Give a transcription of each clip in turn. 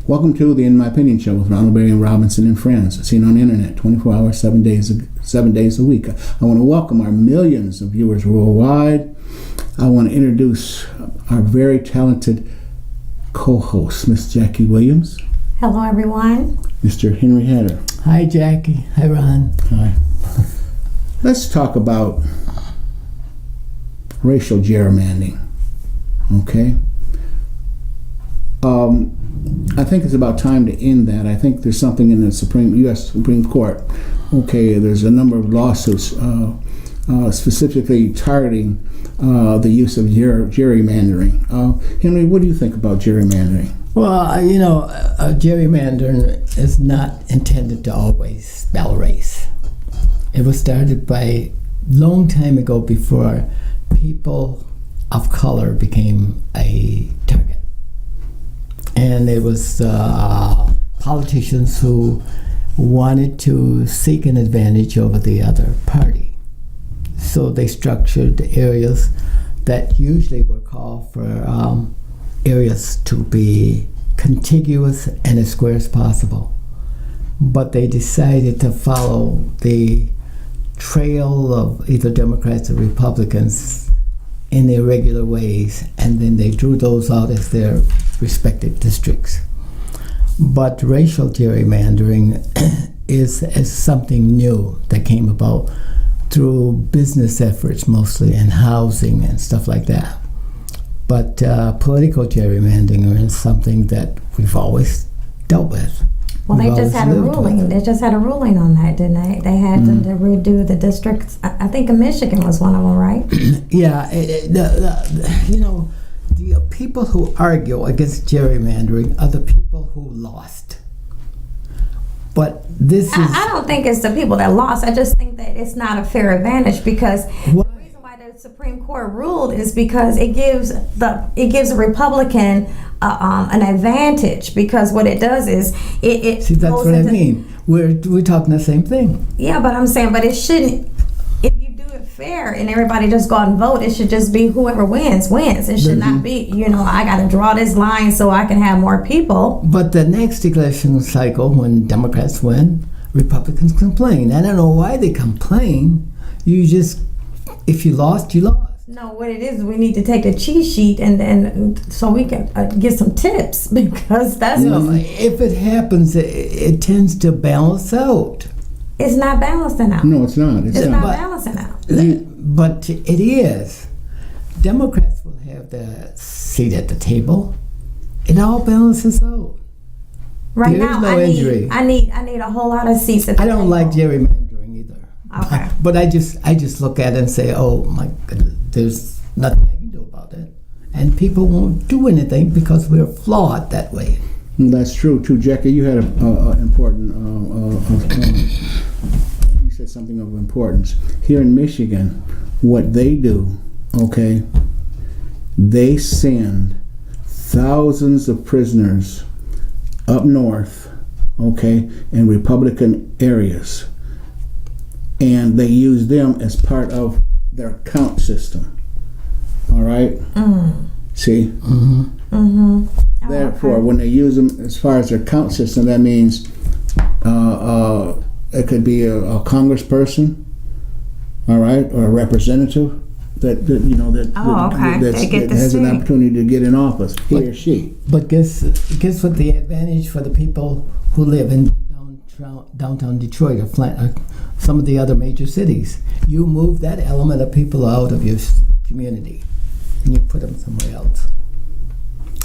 Welcome to the In My Opinion Show with Ronald, Barrington, Robinson, and friends. Seen on the internet 24 hours, 7 days a week. I want to welcome our millions of viewers worldwide. I want to introduce our very talented co-host, Miss Jackie Williams. Hello, everyone. Mr. Henry Hatter. Hi, Jackie. Hi, Ron. Hi. Let's talk about racial gerrymandering. Okay? I think it's about time to end that. I think there's something in the U.S. Supreme Court. Okay, there's a number of lawsuits specifically targeting the use of gerrymandering. Henry, what do you think about gerrymandering? Well, gerrymandering is not intended to always spell race. It was started by long time ago before people of color became a target. And it was politicians who wanted to seek an advantage over the other party. So they structured areas that usually were called for areas to be contiguous and as square as possible. But they decided to follow the trail of either Democrats or Republicans in irregular ways, and then they drew those out as their respective districts. But racial gerrymandering is something new that came about through business efforts mostly, and housing and stuff like that. But political gerrymandering is something that we've always dealt with. Well, they just had a ruling. They just had a ruling on that, didn't they? They had to redo the districts. I think Michigan was one of them, right? Yeah. The people who argue against gerrymandering are the people who lost. But this is... I don't think it's the people that lost. I just think that it's not a fair advantage because the reason why the Supreme Court ruled is because it gives a Republican an advantage, because what it does is it See, that's what I mean. We're talking the same thing. Yeah, but I'm saying, but it shouldn't. If you do it fair and everybody just go out and vote, it should just be whoever wins. It should not be, I got to draw this line so I can have more people. But the next election cycle, when Democrats win, Republicans complain. I don't know why they complain. If you lost, you lost. No, what it is, we need to take a cheat sheet and so we can get some tips, because that's if it happens, it tends to balance out. It's not balancing out. No, it's not. It's not balancing out. But it is. Democrats will have the seat at the table. It all balances out. Right There's now, no injury. I need a whole lot of seats at the table. I don't like gerrymandering either. Okay. But I just look at it and say, oh my goodness, there's nothing I can do about it. And people won't do anything because we're flawed that way. That's true too, Jackie. You had an important. You said something of importance here in Michigan. What they do, okay? They send thousands of prisoners up north, okay, in Republican areas, and they use them as part of their count system. All right. See. Therefore, when they use them as far as their count system, that means it could be a congressperson, all right, or a representative that has an opportunity to get in office, he or she. But guess what the advantage for the people who live in downtown Detroit or some of the other major cities? You move that element of people out of your community and you put them somewhere else.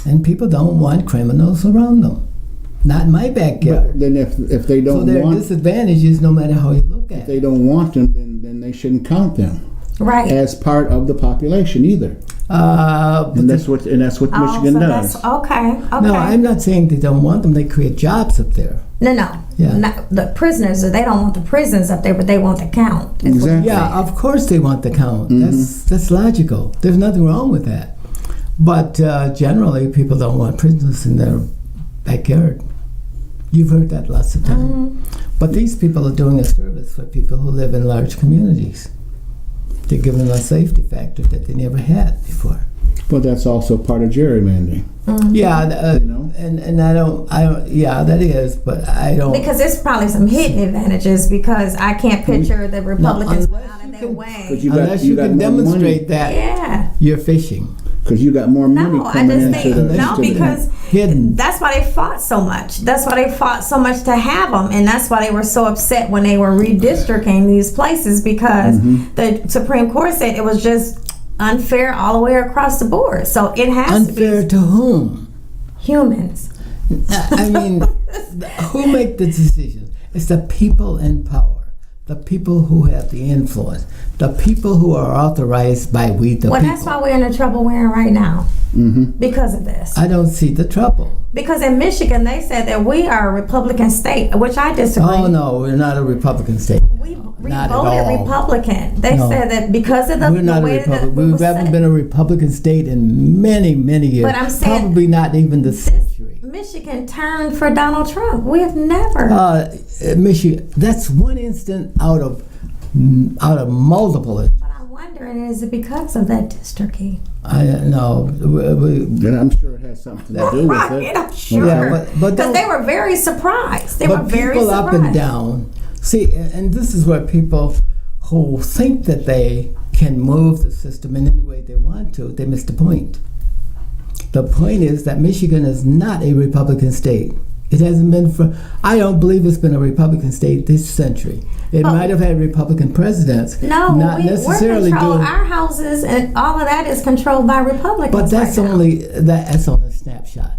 And people don't want criminals around them. Not in my backyard. But then if they don't so there want... are disadvantages no matter how you look at it. If they don't want them, then they shouldn't count them. Right. As part of the population either. And that's what Michigan does. Okay. No, I'm not saying they don't want them. They create jobs up there. No. Yeah. Not the prisoners, they don't want the prisons up there, but they want the count. Exactly. Yeah, of course they want the count. That's logical. There's nothing wrong with that. But generally, people don't want prisoners in their backyard. You've heard that lots of times. But these people are doing a service for people who live in large communities. They're given a safety factor that they never had before. But that's also part of gerrymandering. Yeah, You know? and I don't. Yeah, that is, but I don't. Because there's probably some hidden advantages because I can't picture the Republicans went out of their way. Unless you can demonstrate that Yeah. you're fishing. Because you got more money No, I coming just into think the no, because Hidden. that's why they fought so much. That's why they fought so much to have them, and that's why they were so upset when they were redistricting these places because the Supreme Court said it was just unfair all the way across the board. So it has Unfair to to whom? be humans. I mean, who make the decisions? It's the people in power, the people who have the influence, the people who are authorized by we the Well, people. that's why we're in the trouble we're in right now because of this. I don't see the trouble. Because in Michigan, they said that we are a Republican state, which I disagree. Oh no, we're not a Republican state. We Not at voted all. Republican. They No. said that because of the We're not a way that Republican. it We was haven't set. been a Republican state in many, many years. But I'm saying probably not even the century. Michigan turned for Donald Trump. We have never. Michigan. That's one instant out of multiple. But I'm wondering, is it because of that districting? I know. Then I'm sure it has something to do with Right, it. I'm sure. Yeah, but Because they were very surprised. They but were very people surprised. up and down. See, and this is where people who think that they can move the system in any way they want to, they miss the point. The point is that Michigan is not a Republican state. It hasn't been for, I don't believe it's been a Republican state this century. It might have had Republican presidents. No, not we're necessarily controlled. doing. Our houses and all of that is controlled by Republicans. But that's right now. that's only a snapshot.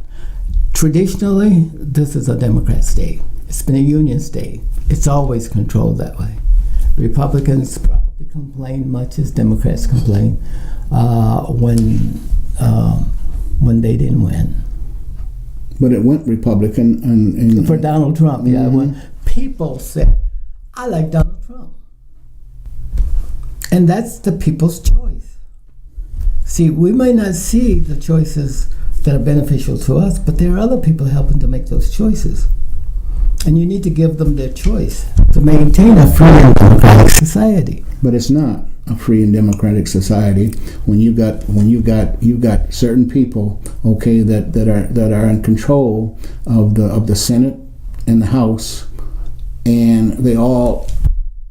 Traditionally, this is a Democrat state. It's been a union state. It's always controlled that way. Republicans probably complain much as Democrats complain when they didn't win. But it went Republican and For Donald Trump, yeah. When people said, I like Donald Trump. And that's the people's choice. See, we may not see the choices that are beneficial to us, but there are other people helping to make those choices. And you need to give them their choice to maintain a free and democratic society. But it's not a free and democratic society when you got certain people, okay, that are in control of the Senate and the House, and they all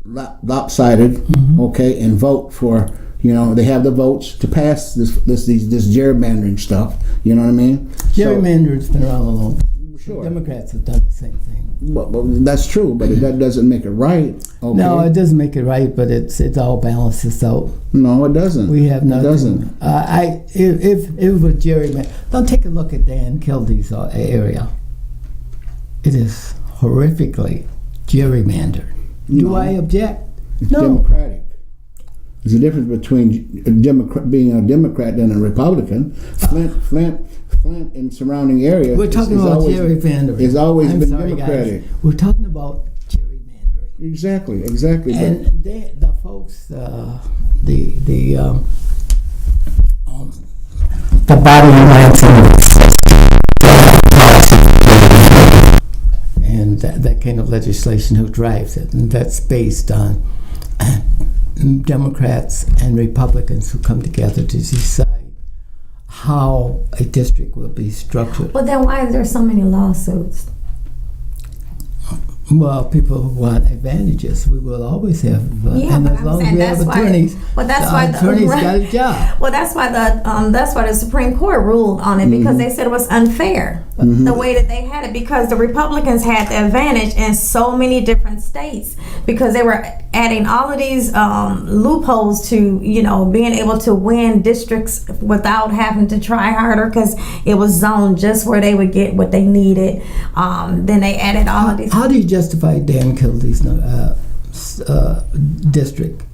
lopsided, okay, and vote for, they have the votes to pass this gerrymandering stuff. You know what I mean? Gerrymandering's been around a long time. Sure. Democrats have done the same thing. Well, that's true, but that doesn't make it right. Okay? No, it doesn't make it right, but it all balances out. No, it doesn't. We have nothing. It doesn't. If it was gerrymander, don't take a look at Dan Kildee's area. It is horrifically gerrymandered. Do I object? It's No. democratic. There's a difference between being a Democrat and a Republican. Flint and surrounding area. We're talking about gerrymandering. It's always I'm been sorry, Democratic. guys. We're talking about gerrymandering. Exactly. And the folks, the body and that kind of legislation who drives it, and that's based on Democrats and Republicans who come together to decide how a district will be structured. But then why is there so many lawsuits? Well, people want advantages. We will always have, Yeah, and but as I'm long as saying we have that's why- attorneys, but that's the why the- attorneys right. got a job. Well, that's why the Supreme Court ruled on it because they said it was unfair the way that they had it because the Republicans had the advantage in so many different states because they were adding all of these loopholes to being able to win districts without having to try harder because it was zoned just where they would get what they needed. Then they added all of these. How do you justify Dan Kildee's district?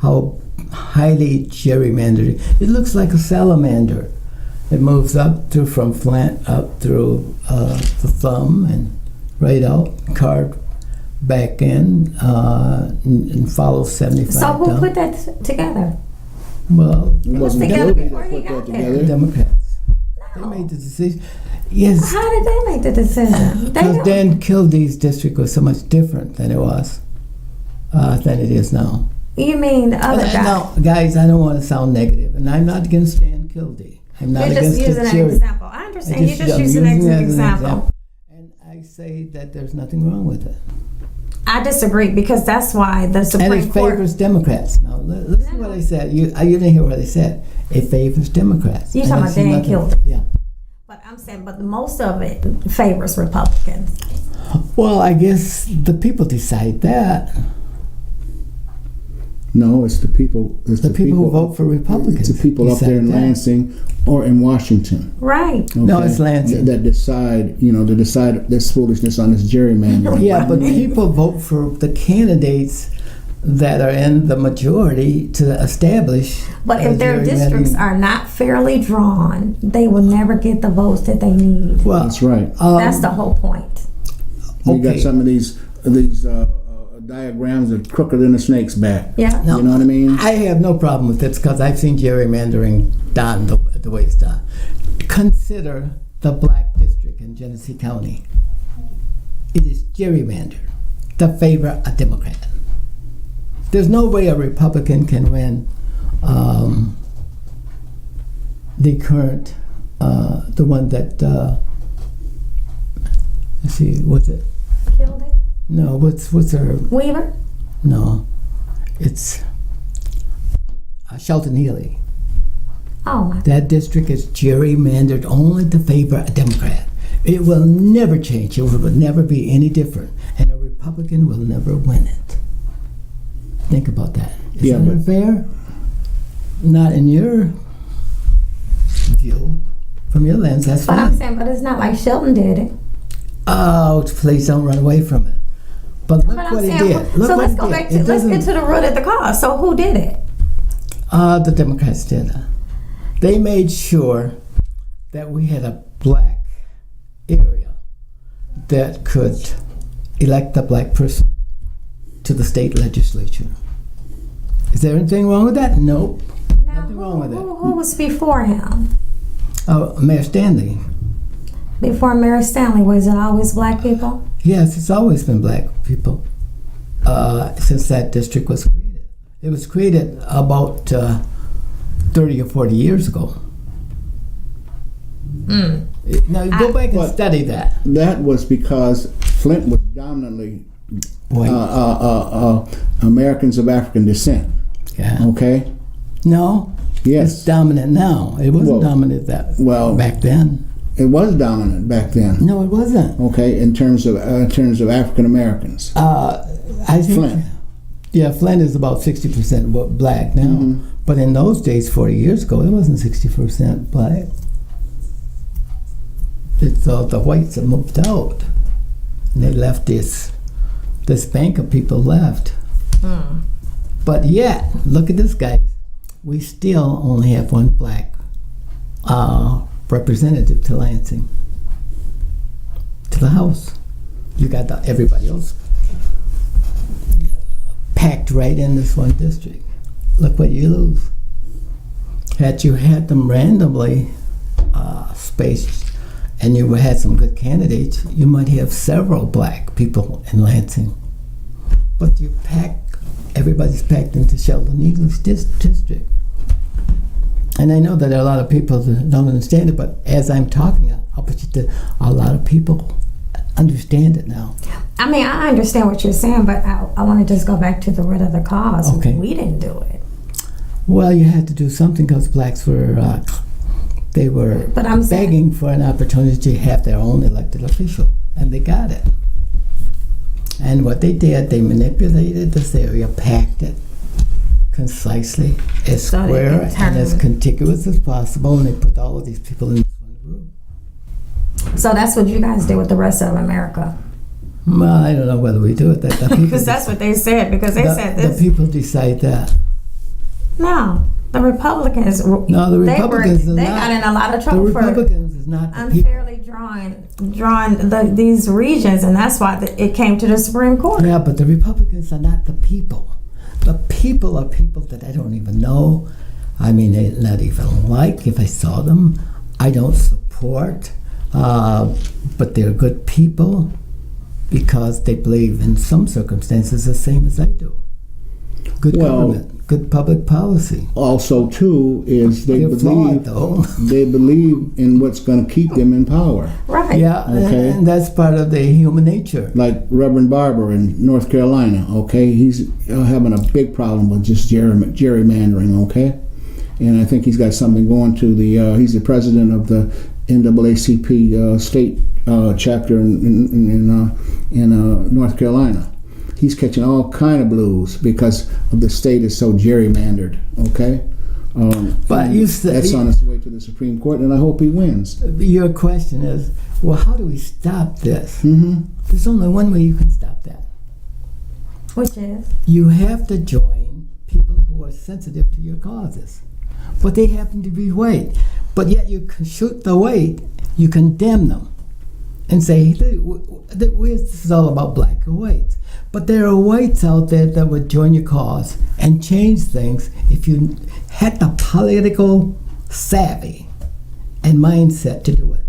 How highly gerrymandered. It looks like a salamander. It moves up from Flint up through the thumb and right out, carved back in, and follows 75 So who down. put that together? Well, It wasn't together Kilby before that he put got that there. together. Democrats. They made the decision. Yes, How did they make the decision? They because don't- Dan Kildee's district was so much different than it was, than it is now. You mean the other guy? No, guys, I don't want to sound negative, and I'm not against Dan Kildee. I'm not You're against just using the an jury. example. I understand. You're just I'm using using an that as example. And I say that there's nothing wrong with it. I disagree because that's why the And Supreme it Court. favors Democrats. Now, listen to what I said. You didn't hear what I said. It favors Democrats. You And talking I about see Dan nothing- Kildee. Yeah. But I'm saying, but most of it favors Republicans. Well, I guess the people decide that. No, it's the people. It's The people who vote for Republicans. It's the people up there in decide that. Lansing or in Washington. Right. Okay? No, it's Lansing. That decide, to decide this foolishness on this gerrymandering. Yeah, but people vote for the candidates that are in the majority to establish. But if their districts are not fairly drawn, they will never get the votes that they need. Well, That's right. That's the whole point. You got okay. some of these diagrams that are crooked than a snake's back. Yeah. No. You know what I mean? I have no problem with this because I've seen gerrymandering done the way it's done. Consider the black district in Genesee County. It is gerrymandered to favor a Democrat. There's no way a Republican can win the current, the one that, let's see, what's it? Killed it. No, what's her? Weaver. No, it's Shelton Healy. Oh my. That district is gerrymandered only to favor a Democrat. It will never change. It will never be any different, and a Republican will never win it. Think about that. Is Yeah, that but- unfair? Not in your view, from your lens. That's But I'm fine. saying, but it's not like Shelton did it. Oh, please don't run away from it. But look But I'm what he saying, did. Look so what let's he go did. back It to let's doesn't- get to the root of the cause. So who did it? The Democrats did. They made sure that we had a black area that could elect a black person to the state legislature. Is there anything wrong with that? Nope. Now, Nothing wrong with it. who was before him? Mayor Stanley. Before Mary Stanley, was it always black people? Yes, it's always been black people since that district was created. It was created about 30 or 40 years ago. Now, you go back and But- study that. That was because Flint was dominantly White. Americans of African descent. Yeah. Okay? No, it's Yes. dominant now. It wasn't Well- dominant back then. It was dominant back then. No, it wasn't. Okay, in terms of African Americans. I think. Flint. Yeah, Flint is about 60% black now. But in those days, 40 years ago, it wasn't 60% black. It's the whites that moved out. And they left this bank of people left. But yet, look at this, guys. We still only have one black representative to Lansing, to the House. You got everybody else packed right in this one district. Look what you lose. Had you had them randomly spaced and you had some good candidates, you might have several black people in Lansing. But everybody's packed into Sheldon Eagles district. And I know that there are a lot of people that don't understand it, but as I'm talking, I'll bet you that a lot of people understand it now. I mean, I understand what you're saying, but I want to just go back to the root of the cause. Okay. We didn't do it. Well, you had to do something because blacks were they were But I'm saying- begging for an opportunity to have their own elected official, and they got it. And what they did, they manipulated this area, packed it concisely, as So they square can turn- and as contiguous as possible, and they put all of these people in this one room. So that's what you guys did with the rest of America. Well, I don't know whether we do it. That the people Because that's what they said. Because they said this. The people decide that. No, the Republicans. No, the Republicans They are not. got in a lot of The trouble for Republicans is not the people. unfairly drawn these regions, and that's why it came to the Supreme Court. Yeah, but the Republicans are not the people. The people are people that I don't even know. I mean, they not even like. If I saw them, I don't support. But they're good people because they believe in some circumstances the same as I do. Good government. good public policy. Also, too, is they They're flawed, believe though. they believe in what's going to keep them in power. Right. Yeah, Okay. and that's part of the human nature. Like Reverend Barber in North Carolina, okay? He's having a big problem with just gerrymandering, okay? And I think he's got something going to the, he's the president of the NAACP state chapter in North Carolina. He's catching all kind of blues because of the state is so gerrymandered, okay? But you say, that's on its way to the Supreme Court, and I hope he wins. Your question is, well, how do we stop this? Mm-hmm. There's only one way you can stop that. Which is? You have to join people who are sensitive to your causes. But they happen to be white. But yet you can shoot the white, you condemn them, and say, this is all about black or whites. But there are whites out there that would join your cause and change things if you had the political savvy and mindset to do it.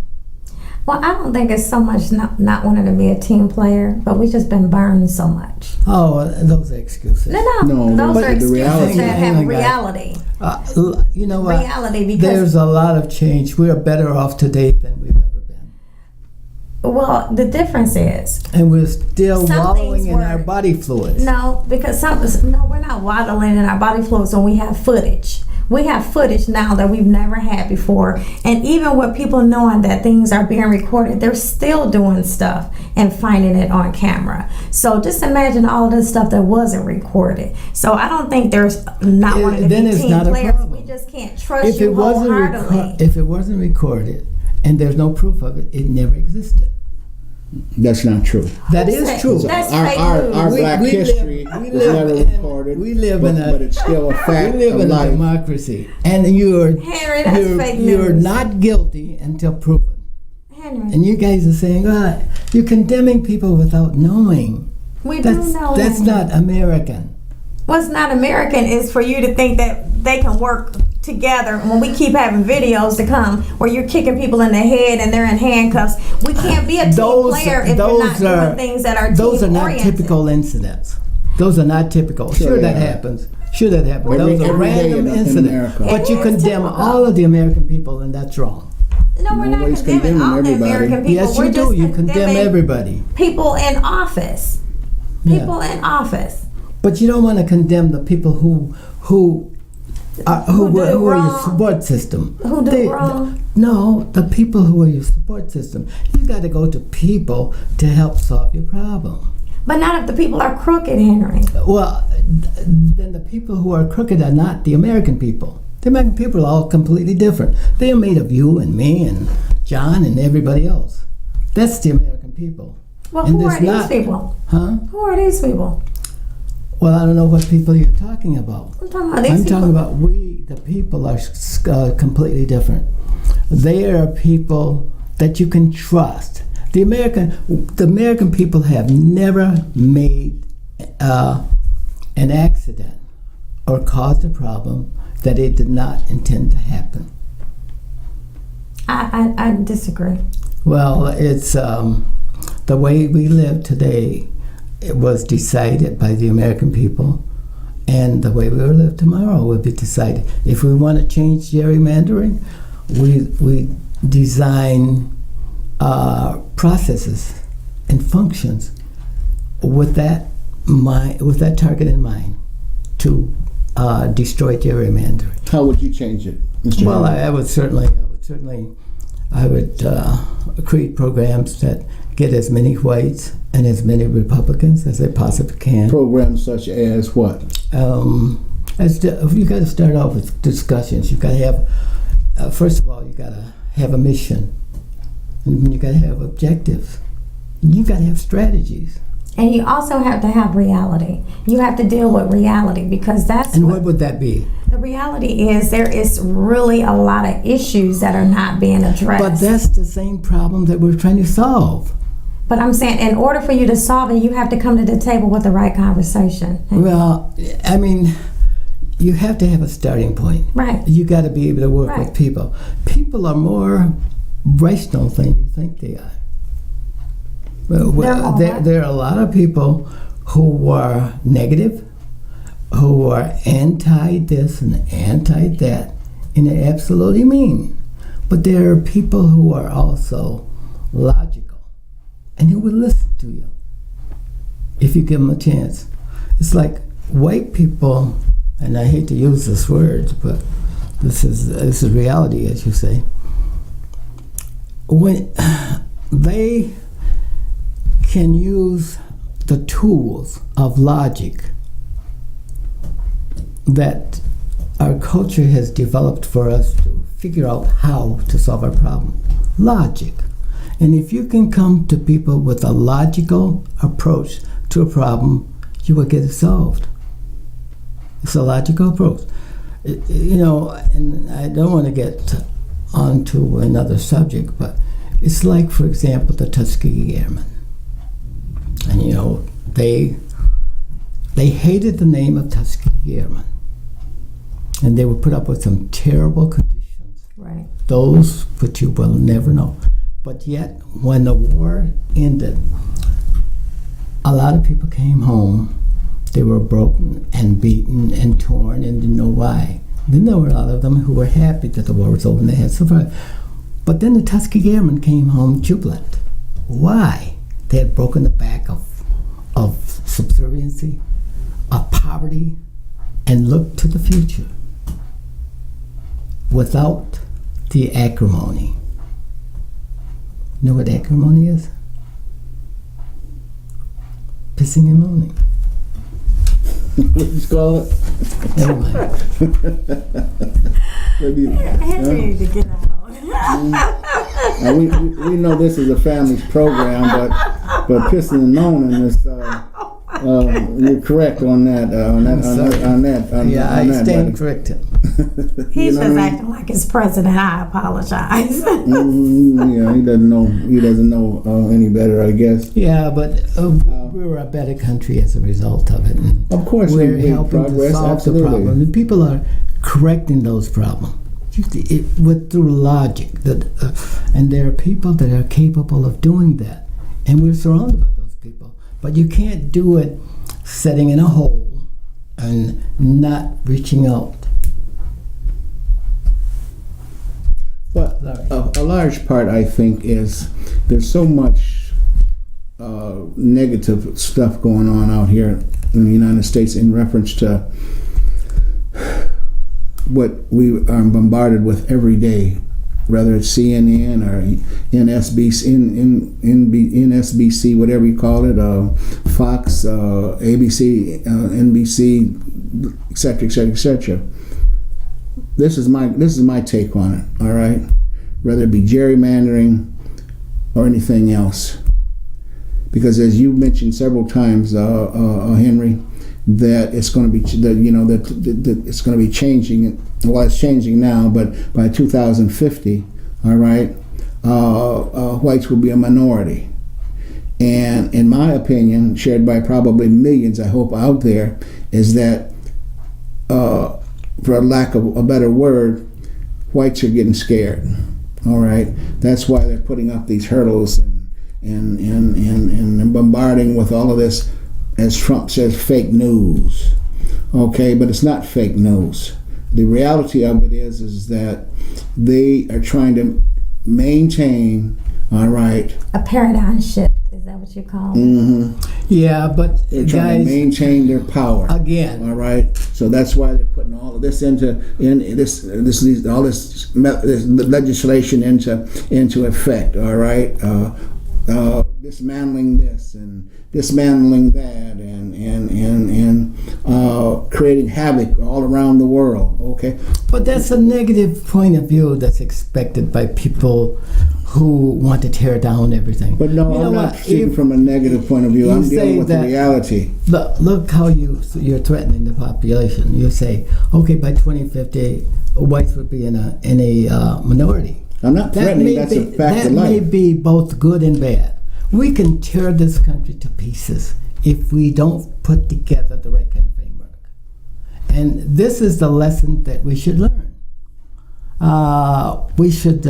Well, I don't think it's so much not wanting to be a team player, but we've just been burned so much. Oh, those are excuses. No, those but are the excuses reality- that Hang have on, guys. reality. You know what? Reality, because There's a lot of change. We're better off today than we've ever been. well, the difference is And we're still Some wallowing things in were- our body fluids. no, because we're not waddling in our body fluids when we have footage. We have footage now that we've never had before, and even with people knowing that things are being recorded, they're still doing stuff and finding it on camera. So just imagine all this stuff that wasn't recorded. So I don't think there's not wanting to Then be it's team not a players. problem. We just can't trust you wholeheartedly. If it wasn't recorded and there's no proof of it, it never existed. That's not true. That is true. That's our fake our, news. our We- black we live- history we was live never in- recorded. we live but, in a- but it's still a fact We live of in a life. democracy, and you're Henry, that's fake you're news. not guilty until proven. Henry, And you guys are saying, you're condemning people without knowing. we do know That's Henry. not American. What's not American is for you to think that they can work together when we keep having videos to come where you're kicking people in the head and they're in handcuffs. We can't be a team player if you're not doing things that are Those are not team-oriented. typical incidents. Those are not typical. Sure Sure, they that are. happens. Sure, that happens. Every- Those are every day random in incidents. America. But you It is condemn typical. all of the American people, and that's wrong. No, we're not Nobody's condemning condemning all the everybody. American people. Yes, we're you do. just You condemn condemning everybody. people in office. Yeah. People in office. But you don't want to condemn the people who Who do are your wrong. support system. Who do wrong. No, the people who are your support system. You got to go to people to help solve your problem. But not if the people are crooked, Henry. Well, then the people who are crooked are not the American people. The American people are all completely different. They are made of you and me and John and everybody else. That's the American people. Well, And who are there's these not- people? Huh? Who are these people? Well, I don't know what people you're talking about. I'm talking about these I'm people. talking about we, the people, are completely different. They are people that you can trust. The American people have never made an accident or caused a problem that it did not intend to happen. I disagree. Well, it's the way we live today. It was decided by the American people, and the way we will live tomorrow will be decided. If we want to change gerrymandering, we design processes and functions with that target in mind to destroy gerrymandering. How would you change it, Mr. Well, Henry? I would certainly create programs that get as many whites and as many Republicans as they possibly can. Programs such as what? You got to start off with discussions. You got to have, first of all, you got to have a mission, and you got to have objectives. You got to have strategies. And you also have to have reality. You have to deal with reality because that's And what would that be? the reality is there is really a lot of issues that are not being addressed. But that's the same problem that we're trying to solve. But I'm saying in order for you to solve it, you have to come to the table with the right conversation. Well, I mean, you have to have a starting point. Right. You got to be able to work Right. with people. People are more rational than you think they are. Well, They're more what? there are a lot of people who are negative, who are anti this and anti that, and they absolutely mean. But there are people who are also logical, and who will listen to you if you give them a chance. It's like white people, and I hate to use this word, but this is reality, as you say. When they can use the tools of logic that our culture has developed for us to figure out how to solve our problem. Logic. And if you can come to people with a logical approach to a problem, you will get it solved. It's a logical approach. And I don't want to get onto another subject, but it's like, for example, the Tuskegee Airmen. And they hated the name of Tuskegee Airmen. And they would put up with some terrible conditions. Right. Those which you will never know. But yet, when the war ended, a lot of people came home. They were broken and beaten and torn and didn't know why. Then there were a lot of them who were happy that the war was over and they had survived. But then the Tuskegee Airmen came home jubilant. Why? They had broken the back of subserviency, of poverty, and looked to the future without the acrimony. You know what acrimony is? Pissing and moaning. What you call it? Never mind. Henry to get out. We know this is a family program, but pissing and moaning is. You're correct on that. I stand corrected. He's just acting like his president. I apologize. Yeah, he doesn't know any better, I guess. Yeah, but we're a better country as a result of it. And of course, we're helping progress, to solve absolutely. the problem. And people are correcting those problems through logic. And there are people that are capable of doing that, and we're surrounded by those people. But you can't do it sitting in a hole and not reaching out. But a large part, I think, is there's so much negative stuff going on out here in the United States in reference to what we are bombarded with every day, whether it's CNN or NSBC, whatever you call it, Fox, ABC, NBC, etc., etc., etc. This is my take on it. All right, whether it be gerrymandering or anything else, because as you mentioned several times, Henry, that it's going to be that it's going to be changing. Well, it's changing now, but by 2050, all right, whites will be a minority. And in my opinion, shared by probably millions, I hope, out there, is that, for a lack of a better word, whites are getting scared. All right, that's why they're putting up these hurdles and bombarding with all of this, as Trump says, fake news. Okay, but it's not fake news. The reality of it is that they are trying to maintain, all right, a paradigm shift. Is that what you call it? Mm-hmm. Yeah, but they're trying to maintain their power again. All right, so that's why they're putting all of this this legislation into effect. All right, dismantling this and dismantling that, and creating havoc all around the world. Okay, but that's a negative point of view that's expected by people who want to tear down everything. But no, I'm not speaking from a negative point of view. I'm dealing with the reality. Look how you're threatening the population. You say, okay, by 2050, whites would be in a minority. I'm not threatening. That's a fact of life. That may be both good and bad. We can tear this country to pieces if we don't put together the right kind of framework. And this is the lesson that we should learn. We should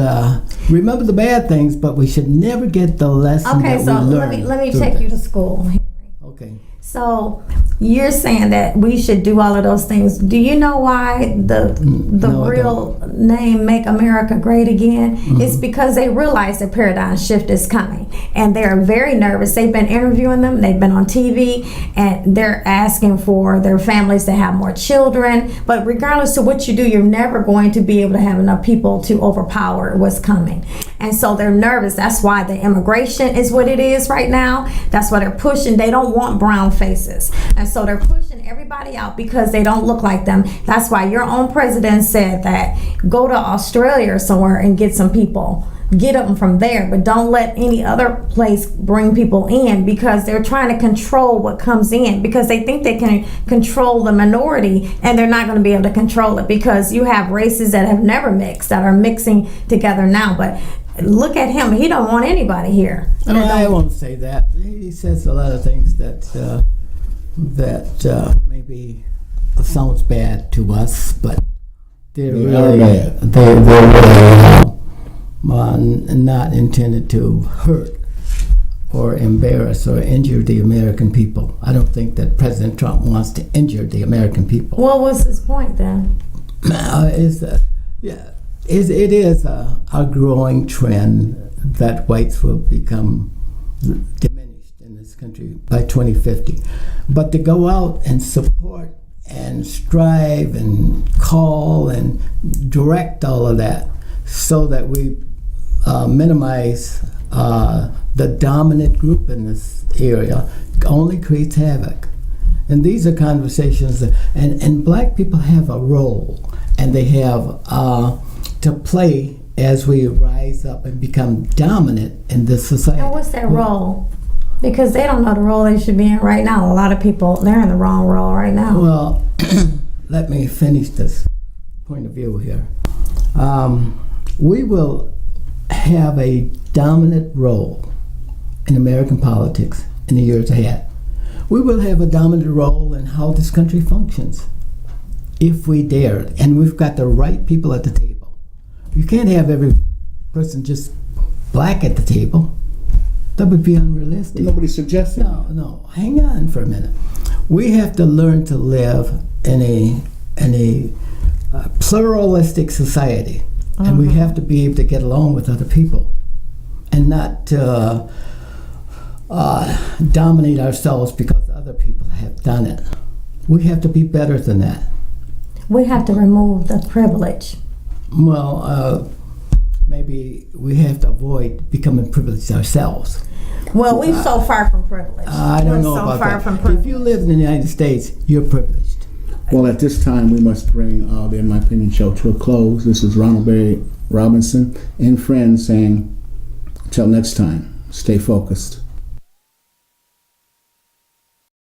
remember the bad things, but we should never get the lesson that we learned. Okay, so let me take you to school, Henry. Okay. So you're saying that we should do all of those things. Do you know why the No, I real name Make America Great Again? It's because they realize the paradigm shift is coming, and they're very nervous. They've been interviewing them, they've been on TV, and they're asking for their families to have more children. But regardless of what you do, you're never going to be able to have enough people to overpower what's coming. And so they're nervous. That's why the immigration is what it is right now. That's why they're pushing. They don't want brown faces. And so they're pushing everybody out because they don't look like them. That's why your own president said that go to Australia or somewhere and get some people. Get them from there, but don't let any other place bring people in, because they're trying to control what comes in, because they think they can control the minority, and they're not going to be able to control it, because you have races that have never mixed that are mixing together now. But look at him. He don't want anybody here. I won't say that. He says a lot of things that maybe sounds bad to us, but they're really not intended to hurt or embarrass or injure the American people. I don't think that President Trump wants to injure the American people. What was his point then? It is a growing trend that whites will become diminished in this country by 2050. But to go out and support and strive and call and direct all of that so that we minimize the dominant group in this area only creates havoc. And these are conversations and black people have a role, and they have to play as we rise up and become dominant in this society. And what's their role? Because they don't know the role they should be in right now. A lot of people, they're in the wrong role right now. Well, let me finish this point of view here. We will have a dominant role in American politics in the years ahead. We will have a dominant role in how this country functions, if we dare. And we've got the right people at the table. You can't have every person just black at the table. That would be unrealistic. Nobody's suggesting. No. Hang on for a minute. We have to learn to live in a pluralistic society, and we have to be able to get along with other people, and not dominate ourselves because other people have done it. We have to be better than that. We have to remove the privilege. Well, maybe we have to avoid becoming privileged ourselves. Well, we're so far from privilege. I don't know about that. If you live in the United States, you're privileged. Well, at this time, we must bring the In My Opinion show to a close. This is Ronald Berry Robinson and friends saying, until next time, stay focused.